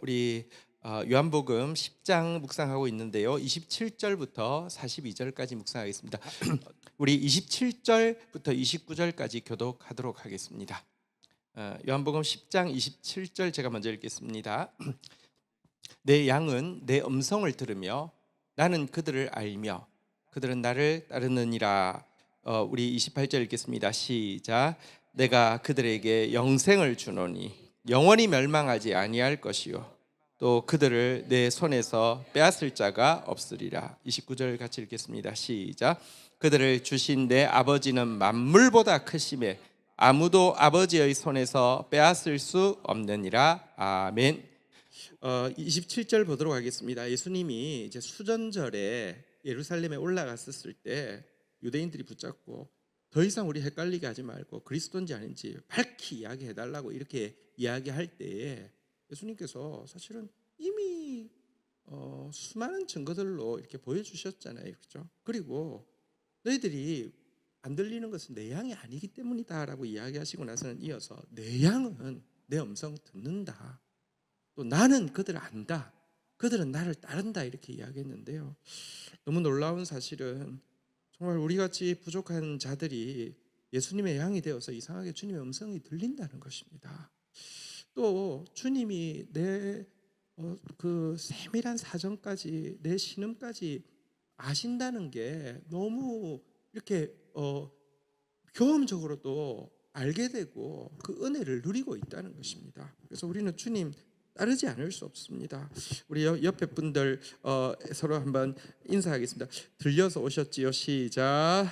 우리 요한복음 10장 묵상하고 있는데요. 27절부터 42절까지 묵상하겠습니다. 우리 27절부터 29절까지 교독하도록 하겠습니다. 요한복음 10장 27절 제가 먼저 읽겠습니다. 내 양은 내 음성을 들으며 나는 그들을 알며 그들은 나를 따르느니라. 우리 28절 읽겠습니다. 시작. 내가 그들에게 영생을 주노니 영원히 멸망하지 아니할 것이요 또 그들을 내 손에서 빼앗을 자가 없으리라. 29절 같이 읽겠습니다. 시작. 그들을 주신 내 아버지는 만물보다 크심에 아무도 아버지의 손에서 빼앗을 수 없느니라. 아멘. 27절 보도록 하겠습니다. 예수님이 이제 수전절에 예루살렘에 올라갔었을 때 유대인들이 붙잡고 더 이상 우리 헷갈리게 하지 말고 그리스도인지 아닌지 밝히 이야기해달라고 이렇게 이야기할 때에 예수님께서 사실은 이미 수많은 증거들로 이렇게 보여주셨잖아요, 그렇죠? 그리고 너희들이 안 들리는 것은 내 양이 아니기 때문이다라고 이야기하시고 나서는 이어서 내 양은 내 음성 듣는다. 또 나는 그들을 안다. 그들은 나를 따른다. 이렇게 이야기했는데요. 너무 놀라운 사실은 정말 우리같이 부족한 자들이 예수님의 양이 되어서 이상하게 주님의 음성이 들린다는 것입니다. 또 주님이 내 그 세밀한 사정까지 내 신음까지 아신다는 게 너무 이렇게 경험적으로도 알게 되고 그 은혜를 누리고 있다는 것입니다. 그래서 우리는 주님 따르지 않을 수 없습니다. 우리 옆에 분들 서로 한번 인사하겠습니다. 들려서 오셨지요? 시작.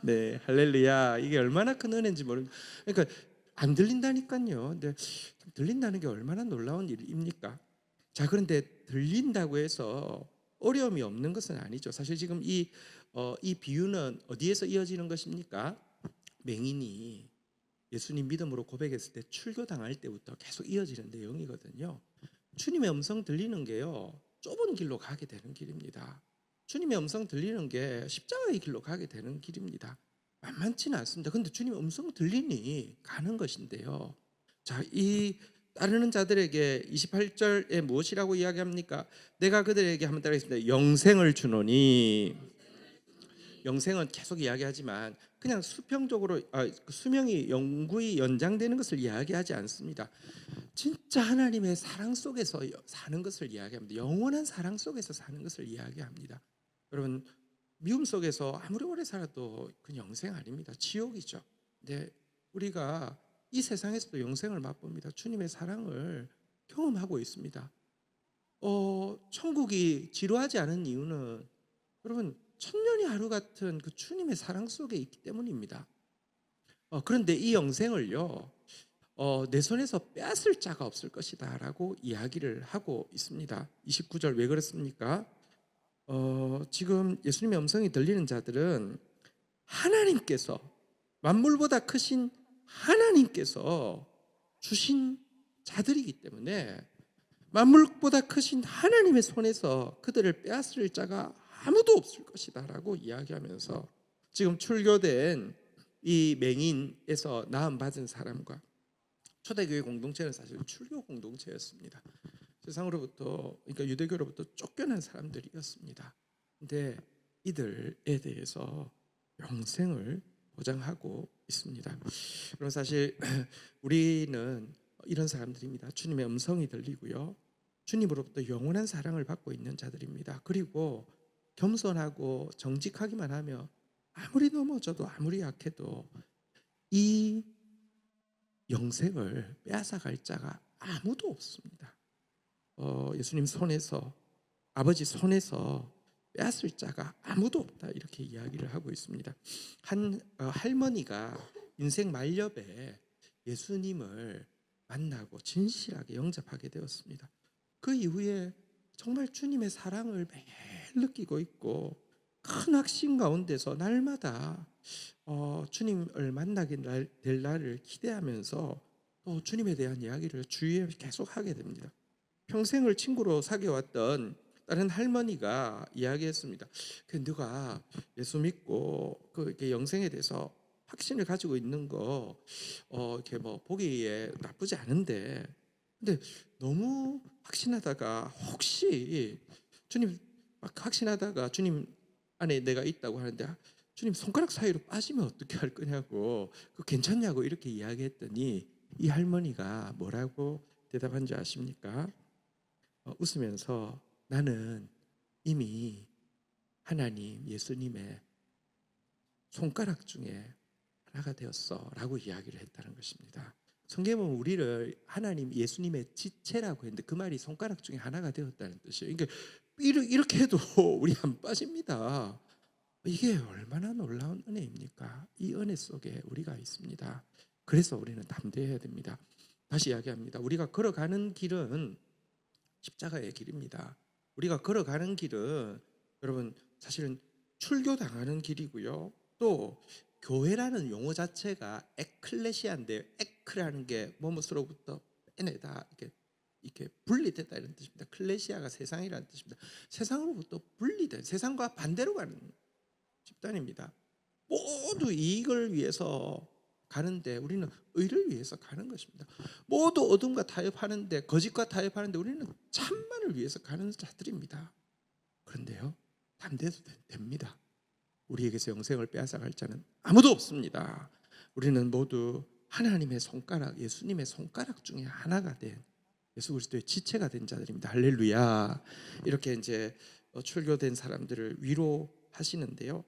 네, 할렐루야. 이게 얼마나 큰 은혜인지 모릅니다. 그러니까 안 들린다니까요. 근데 들린다는 게 얼마나 놀라운 일입니까? 자, 그런데 들린다고 해서 어려움이 없는 것은 아니죠. 사실 지금 이 비유는 어디에서 이어지는 것입니까? 맹인이 예수님 믿음으로 고백했을 때 출교당할 때부터 계속 이어지는 내용이거든요. 주님의 음성 들리는 게요, 좁은 길로 가게 되는 길입니다. 주님의 음성 들리는 게 십자가의 길로 가게 되는 길입니다. 만만치는 않습니다. 근데 주님의 음성 들리니 가는 것인데요. 자, 이 따르는 자들에게 28절에 무엇이라고 이야기합니까? 내가 그들에게 한번 따라하겠습니다. 영생을 주노니. 영생은 계속 이야기하지만 그냥 수평적으로 수명이 영구히 연장되는 것을 이야기하지 않습니다. 진짜 하나님의 사랑 속에서 사는 것을 이야기합니다. 영원한 사랑 속에서 사는 것을 이야기합니다. 여러분, 미움 속에서 아무리 오래 살아도 그 영생 아닙니다. 지옥이죠. 근데 우리가 이 세상에서도 영생을 맛봅니다. 주님의 사랑을 경험하고 있습니다. 천국이 지루하지 않은 이유는 여러분 천년이 하루 같은 그 주님의 사랑 속에 있기 때문입니다. 그런데 이 영생을요, 내 손에서 빼앗을 자가 없을 것이다 라고 이야기를 하고 있습니다. 29절 왜 그렇습니까? 지금 예수님의 음성이 들리는 자들은 하나님께서, 만물보다 크신 하나님께서 주신 자들이기 때문에 만물보다 크신 하나님의 손에서 그들을 빼앗을 자가 아무도 없을 것이다 라고 이야기하면서 지금 출교된 이 맹인에서 나음받은 사람과 초대교회 공동체는 사실 출교 공동체였습니다. 세상으로부터, 그러니까 유대교로부터 쫓겨난 사람들이었습니다. 근데 이들에 대해서 영생을 보장하고 있습니다. 그럼 사실 우리는 이런 사람들입니다. 주님의 음성이 들리고요, 주님으로부터 영원한 사랑을 받고 있는 자들입니다. 그리고 겸손하고 정직하기만 하며 아무리 넘어져도 아무리 약해도 이 영생을 빼앗아갈 자가 아무도 없습니다. 예수님 손에서, 아버지 손에서 빼앗을 자가 아무도 없다 이렇게 이야기를 하고 있습니다. 한 할머니가 인생 말년에 예수님을 만나고 진실하게 영접하게 되었습니다. 그 이후에 정말 주님의 사랑을 매일 느끼고 있고 큰 확신 가운데서 날마다 주님을 만나게 될 날을 기대하면서 또 주님에 대한 이야기를 주위에 계속 하게 됩니다. 평생을 친구로 사귀어왔던 다른 할머니가 이야기했습니다. 누가 예수 믿고 그 영생에 대해서 확신을 가지고 있는 거 이렇게 뭐 보기에 나쁘지 않은데 근데 너무 확신하다가 혹시 주님 막 확신하다가 주님 안에 내가 있다고 하는데 주님 손가락 사이로 빠지면 어떻게 할 거냐고 그 괜찮냐고 이렇게 이야기했더니 이 할머니가 뭐라고 대답한 줄 아십니까? 웃으면서 나는 이미 하나님 예수님의 손가락 중에 하나가 되었어라고 이야기를 했다는 것입니다. 성경은 우리를 하나님 예수님의 지체라고 했는데 그 말이 손가락 중에 하나가 되었다는 뜻이에요. 그러니까 이렇게 해도 우리 안 빠집니다. 이게 얼마나 놀라운 은혜입니까? 이 은혜 속에 우리가 있습니다. 그래서 우리는 담대해야 됩니다. 다시 이야기합니다. 우리가 걸어가는 길은 십자가의 길입니다. 우리가 걸어가는 길은 여러분 사실은 출교당하는 길이고요. 또 교회라는 용어 자체가 에클레시아인데 에크라는 게 뭐뭐로부터 빼내다 이렇게 분리됐다 이런 뜻입니다. 클레시아가 세상이라는 뜻입니다. 세상으로부터 분리된 세상과 반대로 가는 집단입니다. 모두 이익을 위해서 가는데 우리는 의를 위해서 가는 것입니다. 모두 어둠과 타협하는데 거짓과 타협하는데 우리는 참만을 위해서 가는 자들입니다. 그런데요, 담대해도 됩니다. 우리에게서 영생을 빼앗아갈 자는 아무도 없습니다. 우리는 모두 하나님의 손가락, 예수님의 손가락 중에 하나가 된 예수 그리스도의 지체가 된 자들입니다. 할렐루야. 이렇게 이제 출교된 사람들을 위로하시는데요.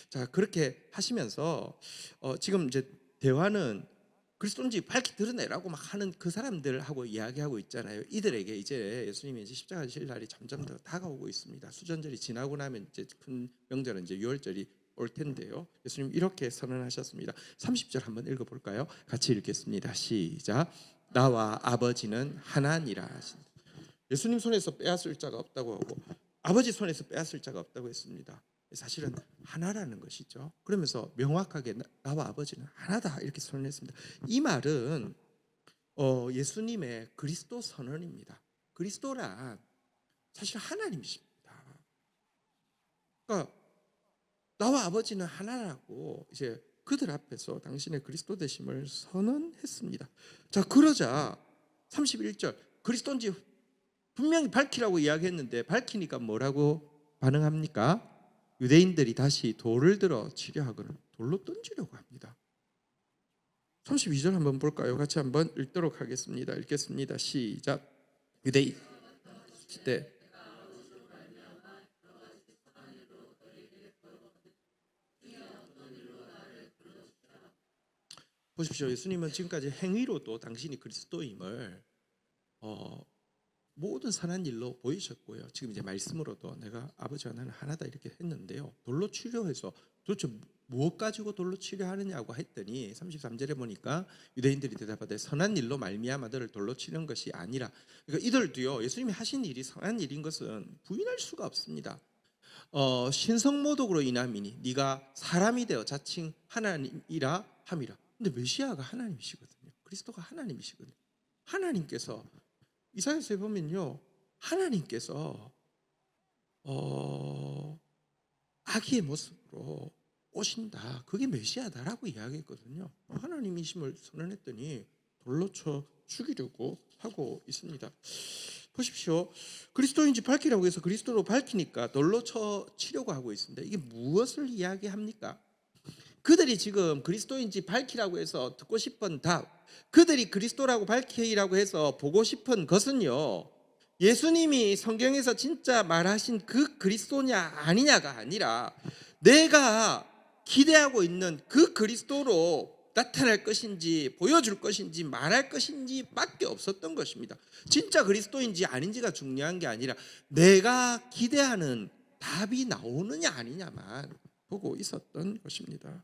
자, 그렇게 하시면서 지금 이제 대화는 그리스도인지 밝히 드러내라고 막 하는 그 사람들하고 이야기하고 있잖아요. 이들에게 이제 예수님이 이제 십자가 지실 날이 점점 더 다가오고 있습니다. 수전절이 지나고 나면 이제 큰 명절은 이제 유월절이 올 텐데요. 예수님 이렇게 선언하셨습니다. 30절 한번 읽어볼까요? 같이 읽겠습니다. 시작. 나와 아버지는 하나니라. 예수님 손에서 빼앗을 자가 없다고 하고 아버지 손에서 빼앗을 자가 없다고 했습니다. 사실은 하나라는 것이죠. 그러면서 명확하게 나와 아버지는 하나다 이렇게 선언했습니다. 이 말은 예수님의 그리스도 선언입니다. 그리스도란 사실 하나님이십니다. 그러니까 나와 아버지는 하나라고 이제 그들 앞에서 당신의 그리스도 되심을 선언했습니다. 자, 그러자 31절 그리스도인지 분명히 밝히라고 이야기했는데 밝히니까 뭐라고 반응합니까? 유대인들이 다시 돌을 들어 치려 하거늘 돌로 던지려고 합니다. 32절 한번 볼까요? 같이 한번 읽도록 하겠습니다. 읽겠습니다. 시작. 유대인 때 보십시오. 예수님은 지금까지 행위로도 당신이 그리스도임을 모든 선한 일로 보이셨고요. 지금 이제 말씀으로도 내가 아버지와 나는 하나다 이렇게 했는데요. 돌로 치료해서 도대체 무엇 가지고 돌로 치료하느냐고 했더니 33절에 보니까 유대인들이 대답하되 선한 일로 말미암아 너를 돌로 치는 것이 아니라 그러니까 이들도요. 예수님이 하신 일이 선한 일인 것은 부인할 수가 없습니다. 신성모독으로 인함이니 네가 사람이 되어 자칭 하나님이라 함이라. 근데 메시아가 하나님이시거든요. 그리스도가 하나님이시거든요. 하나님께서 이사야서에 보면요, 하나님께서 아기의 모습으로 오신다. 그게 메시아다라고 이야기했거든요. 하나님이심을 선언했더니 돌로 쳐 죽이려고 하고 있습니다. 보십시오. 그리스도인지 밝히라고 해서 그리스도로 밝히니까 돌로 쳐 치려고 하고 있습니다. 이게 무엇을 이야기합니까? 그들이 지금 그리스도인지 밝히라고 해서 듣고 싶은 답, 그들이 그리스도라고 밝히라고 해서 보고 싶은 것은요, 예수님이 성경에서 진짜 말하신 그 그리스도냐 아니냐가 아니라 내가 기대하고 있는 그 그리스도로 나타날 것인지 보여줄 것인지 말할 것인지 밖에 없었던 것입니다. 진짜 그리스도인지 아닌지가 중요한 게 아니라 내가 기대하는 답이 나오느냐 아니냐만 보고 있었던 것입니다.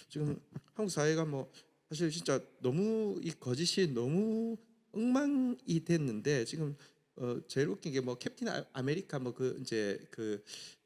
지금 한국 사회가 뭐 사실 진짜 너무 이 거짓이 너무 엉망이 됐는데 지금 제일 웃긴 게 뭐 캡틴 아메리카 뭐 그 이제 그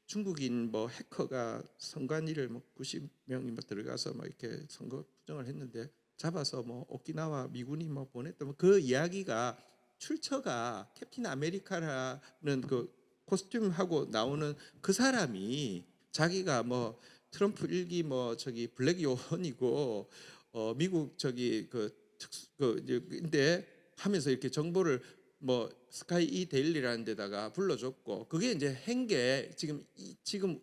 중국인 뭐 해커가 선관위를 뭐 90명이 뭐 들어가서 막 이렇게 선거 부정을 했는데 잡아서 뭐 오키나와 미군이 뭐 보냈던 뭐 그 이야기가 출처가 캡틴 아메리카라는 그 코스튬하고 나오는 그 사람이 자기가 뭐 트럼프 일기 뭐 저기 블랙 요원이고 미국 저기 그 특수 근데 하면서 이렇게 정보를 뭐 스카이 이 데일리라는 데다가 불러줬고, 그게 이제 한게 지금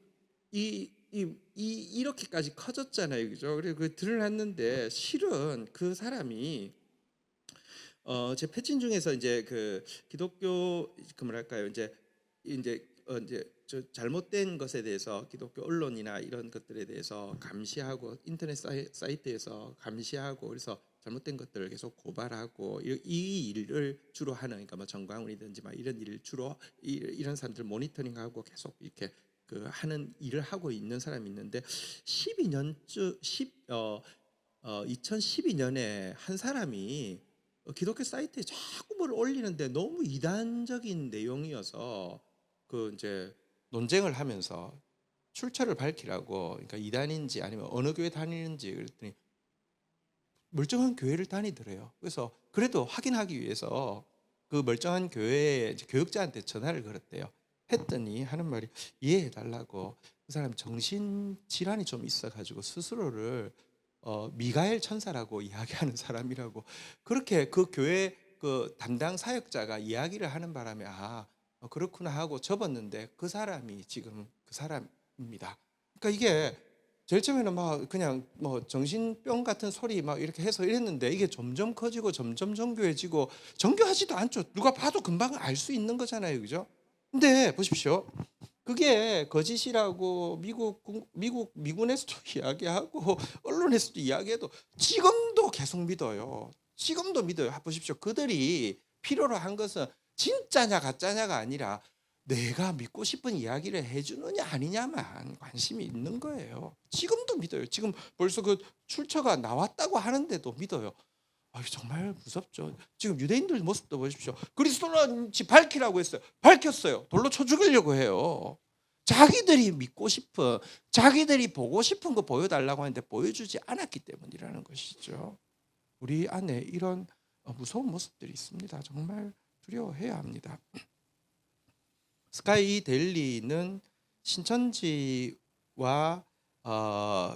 이렇게까지 커졌잖아요, 그죠? 그리고 그 드러났는데 실은 그 사람이 제 패친 중에서 이제 그 기독교 그 뭐랄까요, 이제 잘못된 것에 대해서 기독교 언론이나 이런 것들에 대해서 감시하고 인터넷 사이트에서 감시하고, 그래서 잘못된 것들을 계속 고발하고 이 일을 주로 하는, 그러니까 뭐 정광훈이든지 막 이런 일을 주로 이런 사람들 모니터링하고 계속 이렇게 그 하는 일을 하고 있는 사람이 있는데, 12년쯤 2012년에 한 사람이 기독교 사이트에 자꾸 뭘 올리는데 너무 이단적인 내용이어서 그 이제 논쟁을 하면서 출처를 밝히라고, 그러니까 이단인지 아니면 어느 교회 다니는지 그랬더니 멀쩡한 교회를 다니더래요. 그래서 그래도 확인하기 위해서 그 멀쩡한 교회 교육자한테 전화를 걸었대요. 했더니 하는 말이 이해해 달라고, 그 사람 정신 질환이 좀 있어가지고 스스로를 미가엘 천사라고 이야기하는 사람이라고, 그렇게 그 교회 그 담당 사역자가 이야기를 하는 바람에 그렇구나 하고 접었는데, 그 사람이 지금 그 사람입니다. 그러니까 이게 제일 처음에는 막 그냥 뭐 정신병 같은 소리 막 이렇게 해서 이랬는데, 이게 점점 커지고 점점 정교해지고, 정교하지도 않죠. 누가 봐도 금방 알 수 있는 거잖아요, 그죠? 근데 보십시오. 그게 거짓이라고 미군에서도 이야기하고 언론에서도 이야기해도 지금도 계속 믿어요. 지금도 믿어요. 보십시오. 그들이 필요로 한 것은 진짜냐 가짜냐가 아니라 내가 믿고 싶은 이야기를 해주느냐 아니냐만 관심이 있는 거예요. 지금도 믿어요. 지금 벌써 그 출처가 나왔다고 하는데도 믿어요. 정말 무섭죠. 지금 유대인들 모습도 보십시오. 그리스도인지 밝히라고 했어요. 밝혔어요. 돌로 쳐 죽이려고 해요. 자기들이 믿고 싶은, 자기들이 보고 싶은 거 보여달라고 하는데 보여주지 않았기 때문이라는 것이죠. 우리 안에 이런 무서운 모습들이 있습니다. 정말 두려워해야 합니다. 스카이 데일리는 신천지와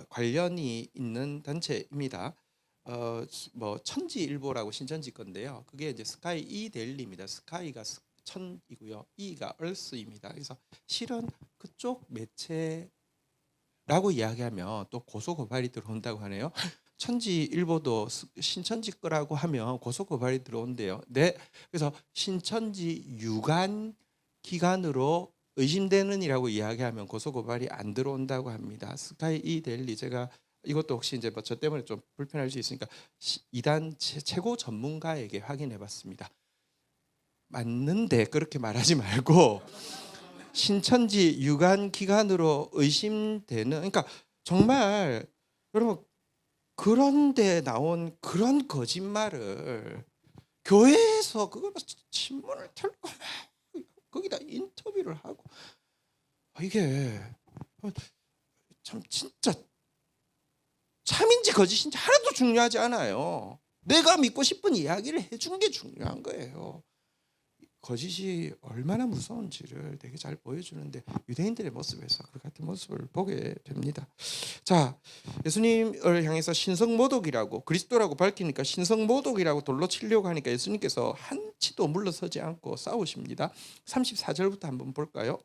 관련이 있는 단체입니다. 뭐 천지일보라고 신천지 건데요. 그게 이제 스카이 이 데일리입니다. 스카이가 천이고요, 이가 얼스입니다. 그래서 실은 그쪽 매체라고 이야기하면 또 고소 고발이 들어온다고 하네요. 천지일보도 신천지 거라고 하면 고소 고발이 들어온대요. 네, 그래서 신천지 유관 기관으로 의심되는이라고 이야기하면 고소 고발이 안 들어온다고 합니다. 스카이 이 데일리, 제가 이것도 혹시 이제 뭐 저 때문에 좀 불편할 수 있으니까 이단 최고 전문가에게 확인해봤습니다. 맞는데 그렇게 말하지 말고 신천지 유관 기관으로 의심되는, 그러니까 정말 여러분, 그런데 나온 그런 거짓말을 교회에서 그걸 신문을 털고 거기다 인터뷰를 하고, 이게 참 진짜 참인지 거짓인지 하나도 중요하지 않아요. 내가 믿고 싶은 이야기를 해준 게 중요한 거예요. 거짓이 얼마나 무서운지를 되게 잘 보여주는데 유대인들의 모습에서 그 같은 모습을 보게 됩니다. 자, 예수님을 향해서 신성모독이라고, 그리스도라고 밝히니까 신성모독이라고 돌로 치려고 하니까 예수님께서 한치도 물러서지 않고 싸우십니다. 34절부터 한번 볼까요?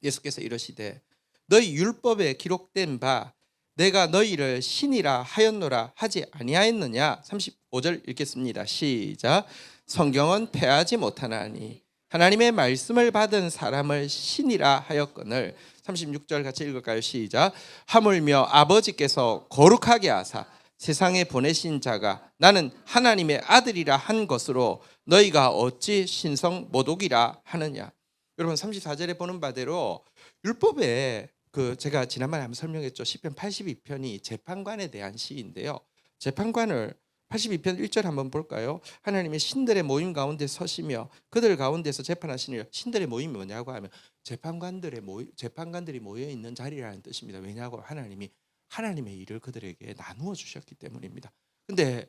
예수께서 이러시되 너희 율법에 기록된 바 내가 너희를 신이라 하였노라 하지 아니하였느냐. 35절 읽겠습니다. 시작. 성경은 패하지 못하나니 하나님의 말씀을 받은 사람을 신이라 하였거늘. 36절 같이 읽을까요? 시작. 하물며 아버지께서 거룩하게 하사 세상에 보내신 자가 나는 하나님의 아들이라 한 것으로 너희가 어찌 신성 모독이라 하느냐. 여러분, 34절에 보는 바대로 율법에 제가 지난번에 한번 설명했죠. 시편 82편이 재판관에 대한 시인데요. 재판관을 82편 1절 한번 볼까요? 하나님의 신들의 모임 가운데 서시며 그들 가운데서 재판하시니, 신들의 모임이 뭐냐고 하면 재판관들이 모여 있는 자리라는 뜻입니다. 왜냐고 하나님이 하나님의 일을 그들에게 나누어 주셨기 때문입니다. 근데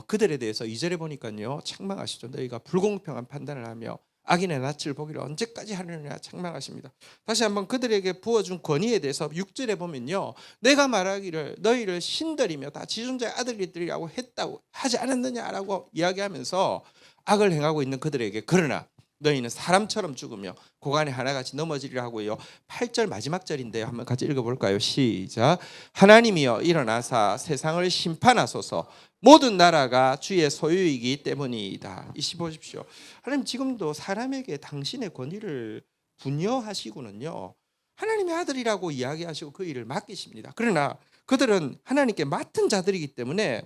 그들에 대해서 2절에 보니까요, 책망하시죠. 너희가 불공평한 판단을 하며 악인의 낯을 보기를 언제까지 하느냐 책망하십니다. 다시 한번 그들에게 부어준 권위에 대해서 6절에 보면요, 내가 말하기를 너희를 신들이며 다 지존자의 아들이라고 했다고 하지 않았느냐라고 이야기하면서 악을 행하고 있는 그들에게 그러나 너희는 사람처럼 죽으며 고간에 하나같이 넘어지리라 하고요. 8절 마지막 절인데요, 한번 같이 읽어볼까요? 시작. 하나님이여 일어나사 세상을 심판하소서. 모든 나라가 주의 소유이기 때문이다. 이시 보십시오. 하나님 지금도 사람에게 당신의 권위를 분여하시고는요, 하나님의 아들이라고 이야기하시고 그 일을 맡기십니다. 그러나 그들은 하나님께 맡은 자들이기 때문에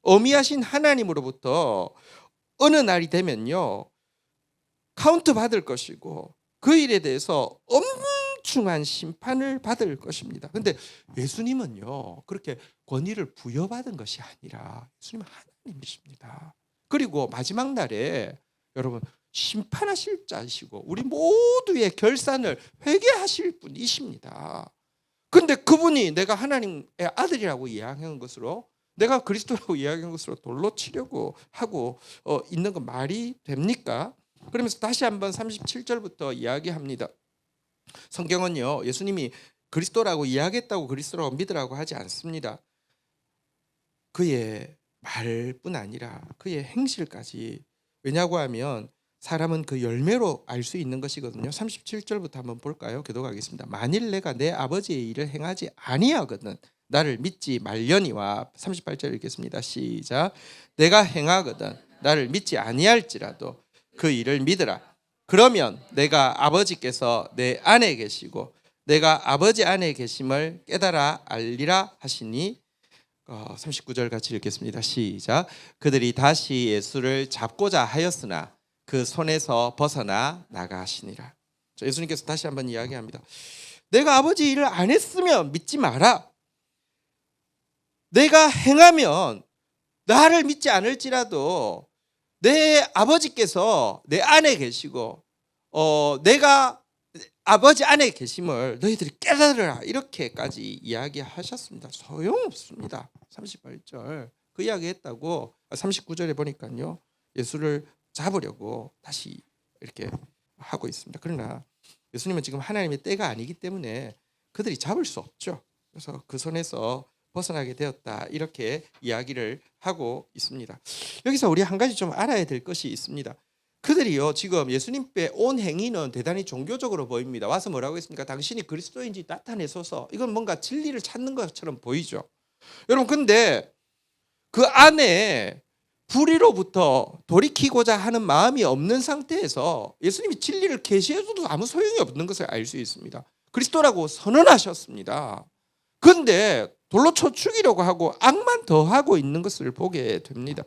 어미하신 하나님으로부터 어느 날이 되면요, 카운트 받을 것이고 그 일에 대해서 엄중한 심판을 받을 것입니다. 그런데 예수님은요, 그렇게 권위를 부여받은 것이 아니라 예수님은 하나님이십니다. 그리고 마지막 날에 여러분 심판하실 자이시고 우리 모두의 결산을 회개하실 분이십니다. 그런데 그분이 내가 하나님의 아들이라고 이야기한 것으로, 내가 그리스도라고 이야기한 것으로 돌로 치려고 하고 있는 건 말이 됩니까? 그러면서 다시 한번 37절부터 이야기합니다. 성경은요, 예수님이 그리스도라고 이야기했다고 그리스도라고 믿으라고 하지 않습니다. 그의 말뿐 아니라 그의 행실까지. 왜냐고 하면 사람은 그 열매로 알 수 있는 것이거든요. 37절부터 한번 볼까요? 교독하겠습니다. 만일 내가 내 아버지의 일을 행하지 아니하거든 나를 믿지 말려니와. 38절 읽겠습니다. 시작. 내가 행하거든 나를 믿지 아니할지라도 그 일을 믿으라. 그러면 내가 아버지께서 내 안에 계시고 내가 아버지 안에 계심을 깨달아 알리라 하시니. 39절 같이 읽겠습니다. 시작. 그들이 다시 예수를 잡고자 하였으나 그 손에서 벗어나 나가시니라. 예수님께서 다시 한번 이야기합니다. 내가 아버지 일을 안 했으면 믿지 마라. 내가 행하면 나를 믿지 않을지라도 내 아버지께서 내 안에 계시고 내가 아버지 안에 계심을 너희들이 깨달으라. 이렇게까지 이야기하셨습니다. 소용없습니다. 38절 그 이야기했다고 39절에 보니까요, 예수를 잡으려고 다시 이렇게 하고 있습니다. 그러나 예수님은 지금 하나님의 때가 아니기 때문에 그들이 잡을 수 없죠. 그래서 그 손에서 벗어나게 되었다, 이렇게 이야기를 하고 있습니다. 여기서 우리 한 가지 좀 알아야 될 것이 있습니다. 그들이요, 지금 예수님께 온 행위는 대단히 종교적으로 보입니다. 와서 뭐라고 했습니까? 당신이 그리스도인지 나타내소서. 이건 뭔가 진리를 찾는 것처럼 보이죠. 여러분, 근데 그 안에 불의로부터 돌이키고자 하는 마음이 없는 상태에서 예수님이 진리를 계시해줘도 아무 소용이 없는 것을 알 수 있습니다. 그리스도라고 선언하셨습니다. 그런데 돌로 쳐 죽이려고 하고 악만 더하고 있는 것을 보게 됩니다.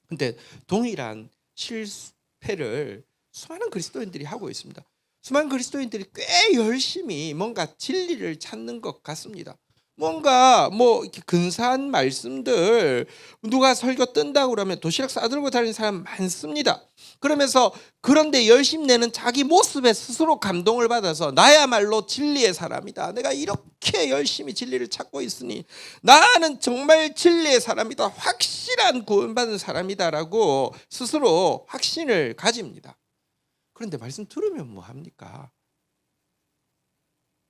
그런데 동일한 실패를 수많은 그리스도인들이 하고 있습니다. 수많은 그리스도인들이 꽤 열심히 뭔가 진리를 찾는 것 같습니다. 뭔가 이렇게 근사한 말씀들, 누가 설교 뜬다고 그러면 도시락 싸들고 다니는 사람 많습니다. 그러면서 그런데 열심 내는 자기 모습에 스스로 감동을 받아서 나야말로 진리의 사람이다, 내가 이렇게 열심히 진리를 찾고 있으니 나는 정말 진리의 사람이다, 확실한 구원받은 사람이다라고 스스로 확신을 가집니다. 그런데 말씀 들으면 뭐합니까?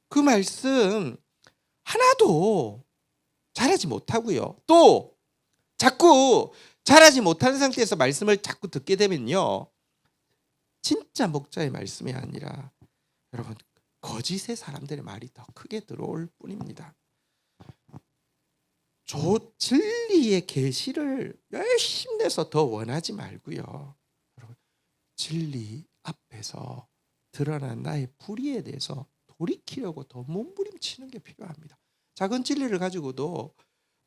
그 말씀 하나도 잘하지 못하고요, 또 자꾸 잘하지 못하는 상태에서 말씀을 자꾸 듣게 되면요, 진짜 목자의 말씀이 아니라 여러분 거짓의 사람들의 말이 더 크게 들어올 뿐입니다. 진리의 계시를 열심히 내서 더 원하지 말고요, 여러분 진리 앞에서 드러난 나의 불의에 대해서 돌이키려고 더 몸부림치는 게 필요합니다. 작은 진리를 가지고도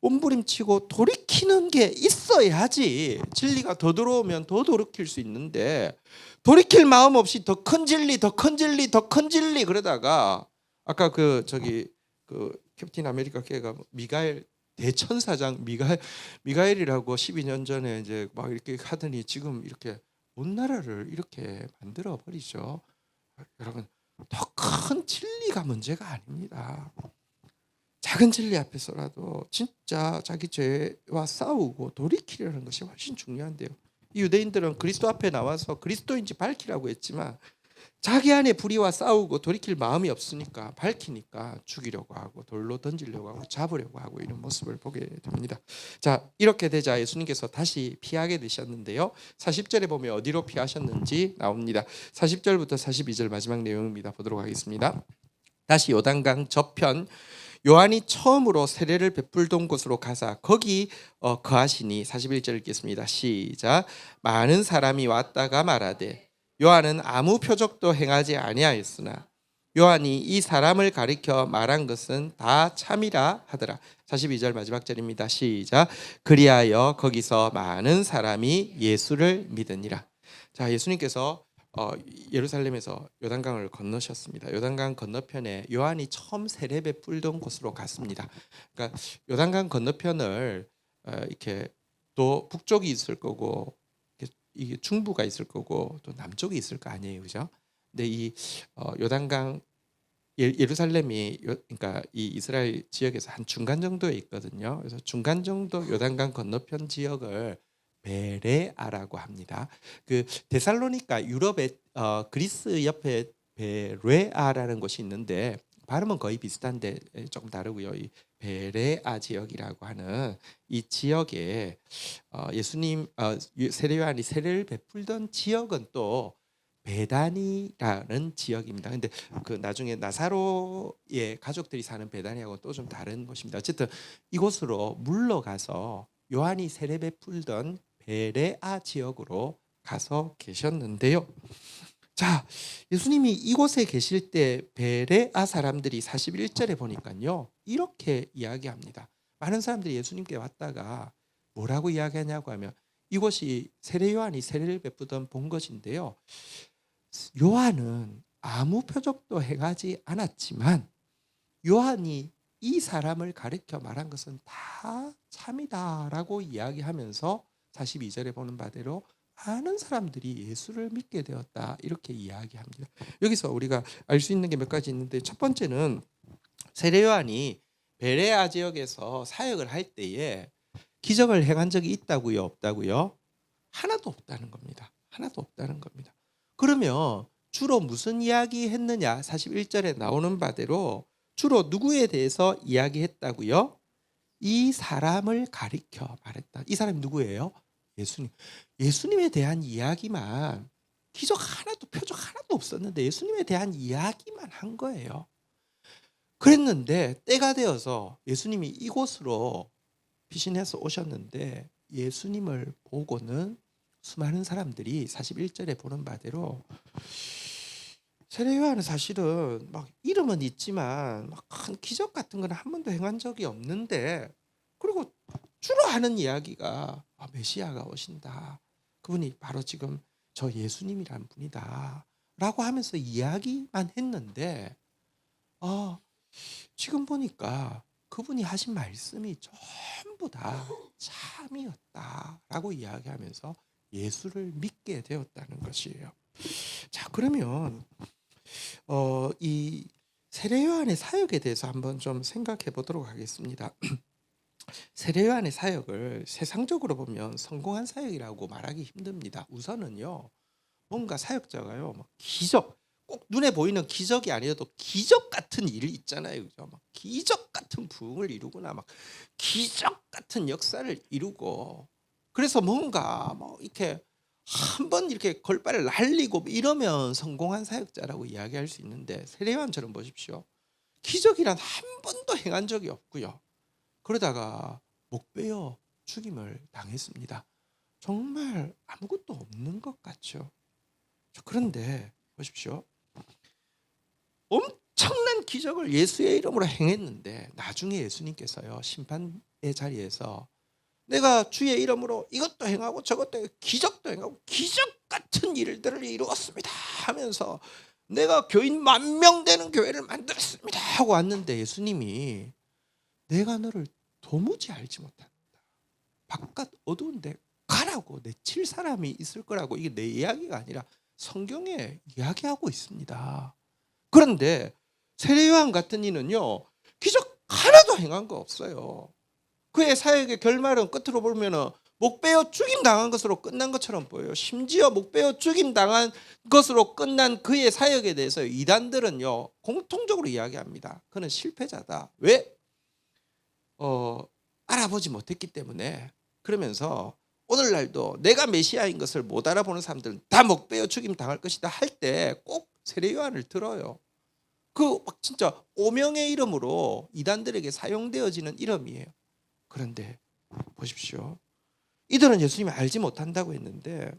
몸부림치고 돌이키는 게 있어야지 진리가 더 들어오면 더 돌이킬 수 있는데, 돌이킬 마음 없이 더 큰 진리, 더 큰 진리, 더 큰 진리 그러다가 아까 그 캡틴 아메리카 걔가 미가엘 대천사장 미가엘이라고 12년 전에 이제 막 이렇게 하더니 지금 이렇게 온 나라를 이렇게 만들어 버리죠. 여러분, 더 큰 진리가 문제가 아닙니다. 작은 진리 앞에서라도 진짜 자기 죄와 싸우고 돌이키려는 것이 훨씬 중요한데요. 이 유대인들은 그리스도 앞에 나와서 그리스도인지 밝히라고 했지만 자기 안에 불의와 싸우고 돌이킬 마음이 없으니까 밝히니까 죽이려고 하고 돌로 던지려고 하고 잡으려고 하고 이런 모습을 보게 됩니다. 자, 이렇게 되자 예수님께서 다시 피하게 되셨는데요. 40절에 보면 어디로 피하셨는지 나옵니다. 40절부터 42절 마지막 내용입니다. 보도록 하겠습니다. 다시 요단강 저편 요한이 처음으로 세례를 베풀던 곳으로 가사 거기 거하시니 41절 읽겠습니다. 시작. 많은 사람이 왔다가 말하되 요한은 아무 표적도 행하지 아니하였으나 요한이 이 사람을 가리켜 말한 것은 다 참이라 하더라. 42절 마지막 절입니다. 시작. 그리하여 거기서 많은 사람이 예수를 믿으니라. 자, 예수님께서 예루살렘에서 요단강을 건너셨습니다. 요단강 건너편에 요한이 처음 세례 베풀던 곳으로 갔습니다. 그러니까 요단강 건너편을 이렇게 또 북쪽이 있을 거고 이게 중부가 있을 거고 또 남쪽이 있을 거 아니에요, 그죠? 근데 이 요단강 예루살렘이 그러니까 이 이스라엘 지역에서 한 중간 정도에 있거든요. 그래서 중간 정도 요단강 건너편 지역을 베레아라고 합니다. 그 데살로니가 유럽의 그리스 옆에 베레아라는 곳이 있는데 발음은 거의 비슷한데 조금 다르고요. 이 베레아 지역이라고 하는 이 지역에 예수님 세례 요한이 세례를 베풀던 지역은 또 베다니라는 지역입니다. 근데 그 나중에 나사로의 가족들이 사는 베다니하고 또 좀 다른 곳입니다. 어쨌든 이곳으로 물러가서 요한이 세례 베풀던 베레아 지역으로 가서 계셨는데요. 자, 예수님이 이곳에 계실 때 베레아 사람들이 41절에 보니까요. 이렇게 이야기합니다. 많은 사람들이 예수님께 왔다가 뭐라고 이야기하냐고 하면 이곳이 세례 요한이 세례를 베푸던 본 것인데요. 요한은 아무 표적도 행하지 않았지만 요한이 이 사람을 가리켜 말한 것은 다 참이다라고 이야기하면서 42절에 보는 바대로 많은 사람들이 예수를 믿게 되었다 이렇게 이야기합니다. 여기서 우리가 알 수 있는 게 몇 가지 있는데 첫 번째는 세례 요한이 베레아 지역에서 사역을 할 때에 기적을 행한 적이 있다고요, 없다고요? 하나도 없다는 겁니다. 하나도 없다는 겁니다. 그러면 주로 무슨 이야기 했느냐? 41절에 나오는 바대로 주로 누구에 대해서 이야기했다고요? 이 사람을 가리켜 말했다. 이 사람이 누구예요? 예수님. 예수님에 대한 이야기만 기적 하나도 표적 하나도 없었는데 예수님에 대한 이야기만 한 거예요. 그랬는데 때가 되어서 예수님이 이곳으로 피신해서 오셨는데 예수님을 보고는 수많은 사람들이 41절에 보는 바대로 세례 요한은 사실은 막 이름은 있지만 막 큰 기적 같은 건 한 번도 행한 적이 없는데 그리고 주로 하는 이야기가 메시아가 오신다. 그분이 바로 지금 저 예수님이란 분이다. 라고 하면서 이야기만 했는데 지금 보니까 그분이 하신 말씀이 전부 다 참이었다라고 이야기하면서 예수를 믿게 되었다는 것이에요. 자, 그러면 이 세례 요한의 사역에 대해서 한번 좀 생각해 보도록 하겠습니다. 세례 요한의 사역을 세상적으로 보면 성공한 사역이라고 말하기 힘듭니다. 우선은요, 뭔가 사역자가요, 막 기적, 꼭 눈에 보이는 기적이 아니어도 기적 같은 일이 있잖아요, 그죠? 막 기적 같은 부흥을 이루거나 막 기적 같은 역사를 이루고, 그래서 뭔가 뭐 이렇게 한번 이렇게 걸발을 날리고 이러면 성공한 사역자라고 이야기할 수 있는데 세례 요한처럼 보십시오. 기적이란 한 번도 행한 적이 없고요. 그러다가 목베어 죽임을 당했습니다. 정말 아무것도 없는 것 같죠. 그런데 보십시오. 엄청난 기적을 예수의 이름으로 행했는데 나중에 예수님께서요 심판의 자리에서 내가 주의 이름으로 이것도 행하고 저것도 기적도 행하고 기적 같은 일들을 이루었습니다 하면서 내가 교인 10,000명 되는 교회를 만들었습니다 하고 왔는데 예수님이 내가 너를 도무지 알지 못한다. 바깥 어두운데 가라고 내칠 사람이 있을 거라고. 이게 내 이야기가 아니라 성경에 이야기하고 있습니다. 그런데 세례 요한 같은 이는요 기적 하나도 행한 거 없어요. 그의 사역의 결말은 끝으로 보면은 목베어 죽임 당한 것으로 끝난 것처럼 보여요. 심지어 목베어 죽임 당한 것으로 끝난 그의 사역에 대해서 이단들은요 공통적으로 이야기합니다. 그는 실패자다. 왜? 알아보지 못했기 때문에. 그러면서 오늘날도 내가 메시아인 것을 못 알아보는 사람들은 다 목베어 죽임 당할 것이다 할 때 꼭 세례 요한을 들어요. 그 막 진짜 오명의 이름으로 이단들에게 사용되어지는 이름이에요. 그런데 보십시오. 이들은 예수님을 알지 못한다고 했는데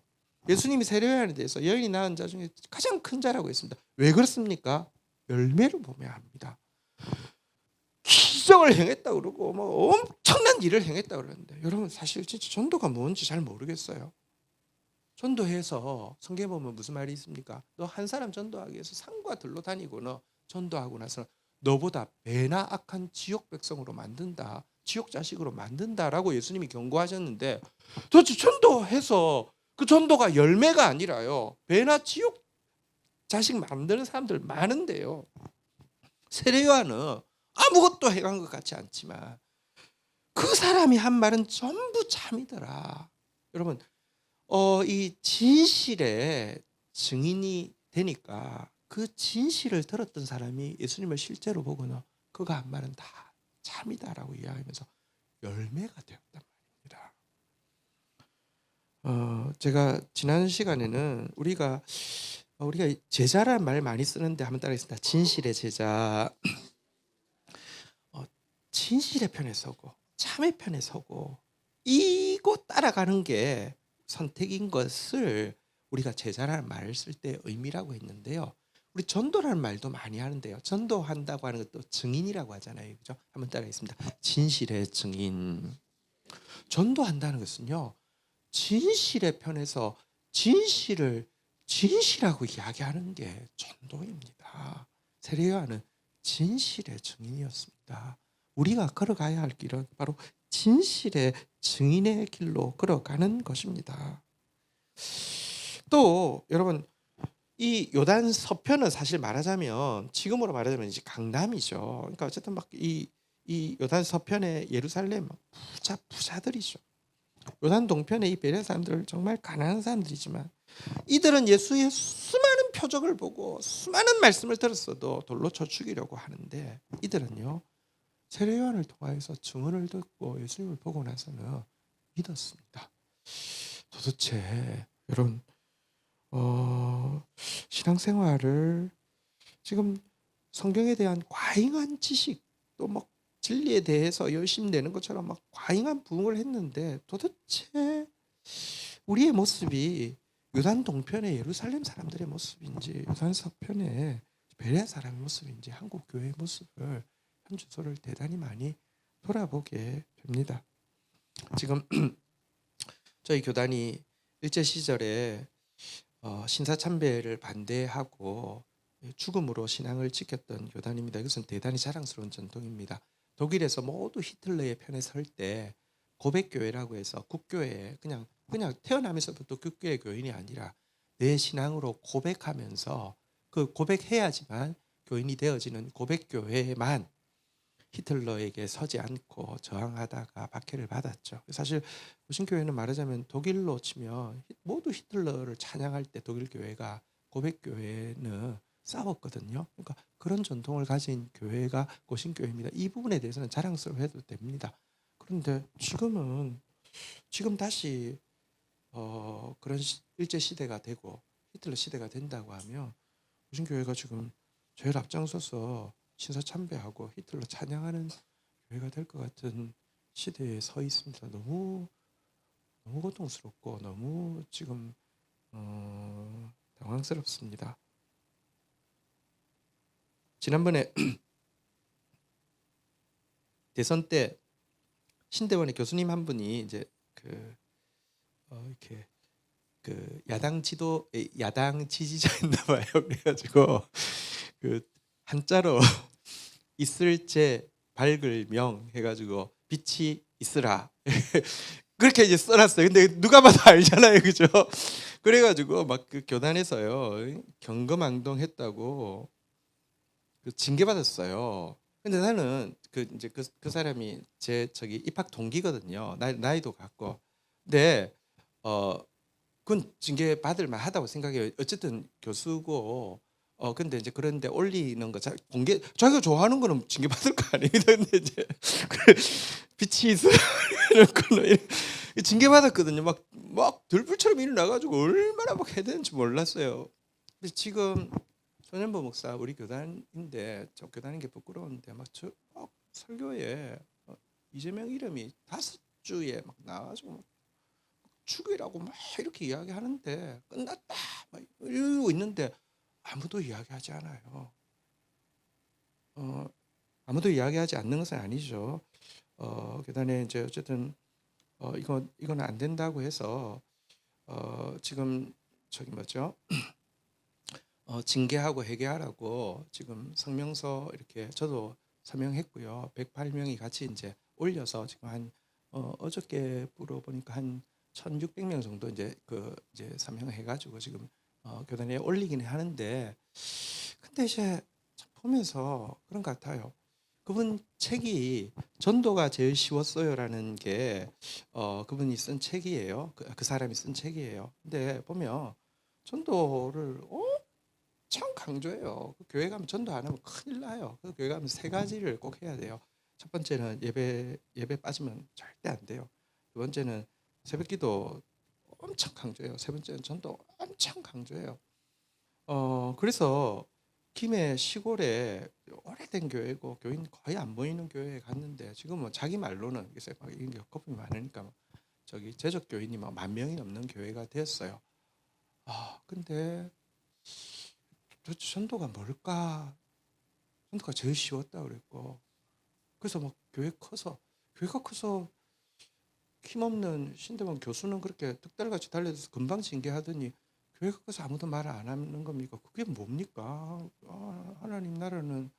예수님이 세례 요한에 대해서 여인이 낳은 자 중에 가장 큰 자라고 했습니다. 왜 그렇습니까? 열매를 보면 합니다. 기적을 행했다 그러고 뭐 엄청난 일을 행했다 그러는데 여러분 사실 진짜 전도가 뭔지 잘 모르겠어요. 전도해서 성경에 보면 무슨 말이 있습니까? 너 한 사람 전도하기 위해서 산과 들로 다니고 너 전도하고 나서 너보다 배나 악한 지옥 백성으로 만든다. 지옥 자식으로 만든다라고 예수님이 경고하셨는데 도대체 전도해서 그 전도가 열매가 아니라요. 배나 지옥 자식 만드는 사람들 많은데요. 세례 요한은 아무것도 해간 것 같지 않지만 그 사람이 한 말은 전부 참이더라. 여러분 이 진실의 증인이 되니까 그 진실을 들었던 사람이 예수님을 실제로 보고는 그가 한 말은 다 참이다라고 이야기하면서 열매가 되었단 말입니다. 제가 지난 시간에는 우리가 제자라는 말 많이 쓰는데 한번 따라하겠습니다. 진실의 제자. 진실의 편에 서고 참의 편에 서고 이곳 따라가는 게 선택인 것을 우리가 제자라는 말을 쓸 때 의미라고 했는데요. 우리 전도라는 말도 많이 하는데요. 전도한다고 하는 것도 증인이라고 하잖아요. 그죠? 한번 따라하겠습니다. 진실의 증인. 전도한다는 것은요. 진실의 편에서 진실을 진실하고 이야기하는 게 전도입니다. 세례 요한은 진실의 증인이었습니다. 우리가 걸어가야 할 길은 바로 진실의 증인의 길로 걸어가는 것입니다. 또 여러분 이 요단 서편은 사실 말하자면 지금으로 말하자면 이제 강남이죠. 그러니까 어쨌든 막 이 요단 서편의 예루살렘 부자들이죠. 요단 동편의 이 베레 사람들 정말 가난한 사람들이지만 이들은 예수의 수많은 표적을 보고 수많은 말씀을 들었어도 돌로 쳐 죽이려고 하는데 이들은요 세례 요한을 통하여서 증언을 듣고 예수님을 보고 나서는 믿었습니다. 도대체 여러분 신앙생활을 지금 성경에 대한 과잉한 지식 또 막 진리에 대해서 열심히 내는 것처럼 막 과잉한 부흥을 했는데 도대체 우리의 모습이 요단 동편의 예루살렘 사람들의 모습인지 요단 서편의 베레아 사람의 모습인지 한국 교회의 모습을 한 주소를 대단히 많이 돌아보게 됩니다. 지금 저희 교단이 일제 시절에 신사참배를 반대하고 죽음으로 신앙을 지켰던 교단입니다. 이것은 대단히 자랑스러운 전통입니다. 독일에서 모두 히틀러의 편에 설 때 고백교회라고 해서 국교회 그냥 태어나면서부터 국교회 교인이 아니라 내 신앙으로 고백하면서 그 고백해야지만 교인이 되어지는 고백교회만 히틀러에게 서지 않고 저항하다가 박해를 받았죠. 사실 고신교회는 말하자면 독일로 치면 모두 히틀러를 찬양할 때 독일 교회가 고백교회는 싸웠거든요. 그러니까 그런 전통을 가진 교회가 고신교회입니다. 이 부분에 대해서는 자랑스러워해도 됩니다. 그런데 지금 다시 그런 일제 시대가 되고 히틀러 시대가 된다고 하면 고신교회가 지금 제일 앞장서서 신사참배하고 히틀러 찬양하는 교회가 될 것 같은 시대에 서 있습니다. 너무 고통스럽고 너무 지금 당황스럽습니다. 지난번에 대선 때 신대원의 교수님 한 분이 이제 이렇게 야당 지지자였나 봐요. 그래가지고 한자로 있을제 밝을 명 해가지고 빛이 있으라 그렇게 이제 써놨어요. 근데 누가 봐도 알잖아요, 그죠? 그래가지고 막 그 교단에서요 경거망동했다고 징계받았어요. 근데 나는 그 사람이 제 입학 동기거든요. 나이도 같고 근데 그건 징계 받을 만하다고 생각해요. 어쨌든 교수고 근데 이제 그런데 올리는 거 공개 자기가 좋아하는 거는 징계 받을 거 아닙니다. 근데 이제 그 빛이 있어야 되는 거는 징계 받았거든요. 막 들불처럼 일어나 가지고 얼마나 막 해야 되는지 몰랐어요. 근데 지금 손현보 목사 우리 교단인데 저 교단인 게 부끄러운데 막 설교에 이재명 이름이 5주에 막 나와가지고 막 죽이라고 막 이렇게 이야기하는데 끝났다 막 이러고 있는데 아무도 이야기하지 않아요. 아무도 이야기하지 않는 것은 아니죠. 교단에 이제 어쨌든 이거는 안 된다고 해서 지금 저기 뭐죠? 징계하고 회개하라고 지금 성명서 이렇게 저도 서명했고요. 108명이 같이 이제 올려서 지금 한 어저께부로 보니까 한 1,600명 정도 이제 서명해 가지고 지금 교단에 올리기는 하는데 근데 이제 참 보면서 그런 것 같아요. 그분 책이 전도가 제일 쉬웠어요라는 게 그분이 쓴 책이에요. 그 사람이 쓴 책이에요. 근데 보면 전도를 엄청 강조해요. 그 교회 가면 전도 안 하면 큰일 나요. 그 교회 가면 3가지를 꼭 해야 돼요. 첫 번째는 예배 빠지면 절대 안 돼요. 두 번째는 새벽기도 엄청 강조해요. 세 번째는 전도 엄청 강조해요. 그래서 김해 시골에 오래된 교회고 교인 거의 안 보이는 교회에 갔는데 지금은 자기 말로는 그래서 막 이게 거품이 많으니까 저기 재적 교인이 막 10,000명이 넘는 교회가 됐어요. 근데 도대체 전도가 뭘까? 전도가 제일 쉬웠다 그랬고 그래서 막 교회가 커서 힘없는 신대원 교수는 그렇게 득달같이 달려서 금방 징계하더니 교회가 커서 아무도 말을 안 하는 겁니까? 그게 뭡니까? 하나님 나라는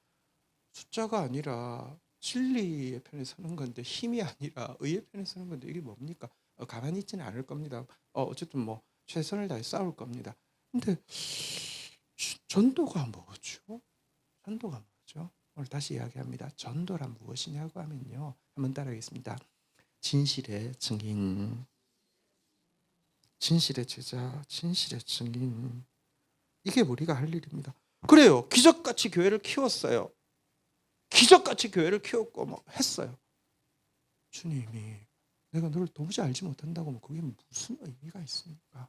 숫자가 아니라 진리의 편에 서는 건데 힘이 아니라 의의 편에 서는 건데 이게 뭡니까? 가만히 있지는 않을 겁니다. 어쨌든 뭐 최선을 다해 싸울 겁니다. 근데 전도가 뭐죠? 전도가 뭐죠? 오늘 다시 이야기합니다. 전도란 무엇이냐고 하면요. 한번 따라하겠습니다. 진실의 증인, 진실의 제자, 진실의 증인. 이게 우리가 할 일입니다. 그래요. 기적같이 교회를 키웠어요. 기적같이 교회를 키웠고 뭐 했어요. 주님이 내가 너를 도무지 알지 못한다고 하면 그게 무슨 의미가 있습니까?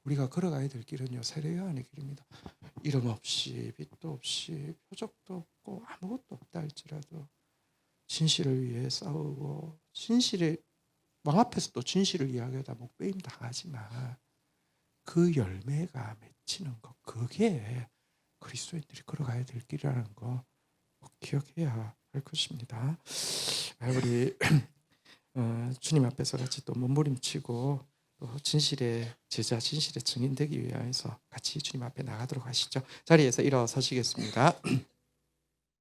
우리가 걸어가야 될 길은요. 세례 요한의 길입니다. 이름 없이 빛도 없이 표적도 없고 아무것도 없다 할지라도 진실을 위해 싸우고 왕 앞에서도 진실을 이야기하다 목배임 당하지만 그 열매가 맺히는 것 그게 그리스도인들이 걸어가야 될 길이라는 거 꼭 기억해야 할 것입니다. 우리 주님 앞에서 같이 또 몸부림치고 또 진실의 제자, 진실의 증인 되기 위해서 같이 주님 앞에 나가도록 하시죠. 자리에서 일어서시겠습니다.